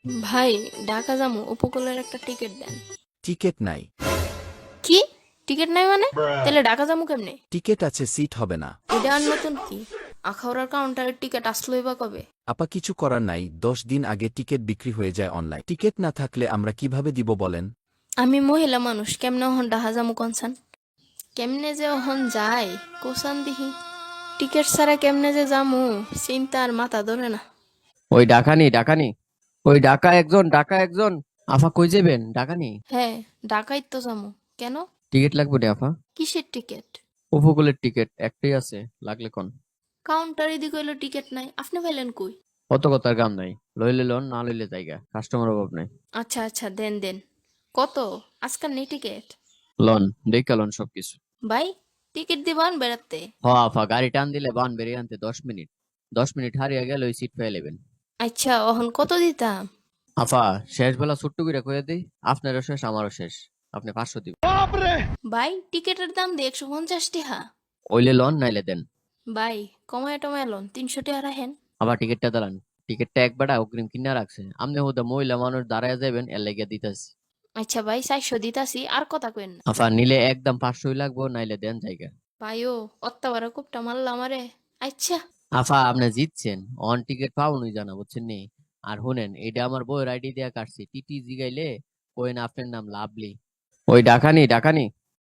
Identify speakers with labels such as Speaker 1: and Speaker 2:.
Speaker 1: ভাই, ঢাকা যামু, উপকূলের একটা টিকিট দেন।
Speaker 2: টিকেট নাই।
Speaker 1: কি? টিকিট নাই মানে? তাহলে ঢাকা যামু কেমনে?
Speaker 2: টিকেট আছে, সিট হবে না।
Speaker 1: এটা আর নতুন কি? আখাউড়ার কাউন্টারের টিকিট আসলোই বা কবে?
Speaker 2: আপা কিছু করার নাই, 10 দিন আগে টিকেট বিক্রি হয়ে যায় অনলাইন। টিকেট না থাকলে আমরা কিভাবে দিব বলেন?
Speaker 1: আমি মহিলা মানুষ, কেমনে অহন ঢাকা যামু কনসান? কেমনে যে অহন যায় কোসান দিহি। টিকিট ছাড়া কেমনে যে যামু, চিন্তা আর মাথা ধরে না।
Speaker 3: ওই ডাকানি ডাকানি ওই ডাকা একজন আফা কই যাবেন ডাকানি?
Speaker 1: হ্যাঁ, ঢাকাই তো যামু। কেন?
Speaker 3: টিকিট লাগবে রে আফা।
Speaker 1: কিসের টিকিট?
Speaker 3: উপকূলের টিকিট একটাই আছে, লাগলে কোন?
Speaker 1: কাউন্টারে দি কইলো টিকিট নাই, আপনি পাইলেন কই?
Speaker 3: অত কথার কাম নাই, লইলে লোন না লইলে জায়গা, কাস্টমার অভাব নাই।
Speaker 1: আচ্ছা আচ্ছা, দেন দেন। কত? আজকাল নেই টিকিট?
Speaker 3: লন দেখা লন সবকিছু।
Speaker 1: ভাই, টিকিট দিবান বেড়াতে?
Speaker 3: হ আফা, গাড়ি টান দিলে বান বেরিয়ে আনতে 10 মিনিট। 10 মিনিট হারিয়ে গেলে ওই সিট পেয়ে নেবেন।
Speaker 1: আচ্ছা, অহন কত দিতাম?
Speaker 3: আফা শেষ বেলা ছোট্ট করে কয়ে দিই, আপনারও শেষ আমারও শেষ, আপনি 500 দিবেন।
Speaker 1: ভাই, টিকিটের দাম দিয়ে 150 টাকা।
Speaker 3: ওইলে লন নাইলে দেন।
Speaker 1: ভাই, কমায় টমায় লন, 300 টাকা রাখেন।
Speaker 3: আবার টিকিটটা দাঁড়ান। টিকিটটা একবারটা অগ্রিম কিনা রাখছে, আপনি হুদা মহিলা মানুষ দাঁড়ায় যাবেন এর লাগিয়া দিতেছি।
Speaker 1: আচ্ছা ভাই, 400 দিতাছি, আর কথা কইন না।
Speaker 3: আফা নিলে একদম 500 লাগবো, নাইলে দেন জায়গা।
Speaker 1: ভাইও, অত্যাবারা কুপটা মারলা আমারে। আচ্ছা।
Speaker 3: আফা আপনি জিতছেন, অন টিকিট পাউনই জানা বুঝছেন নি। আর শুনেন, এটা আমার বউয়ের আইডি দিয়া কাটছি, টিটি জিগাইলে কোয়েন আপনার নাম লাভলি। ওই ডাকানি ডাকানি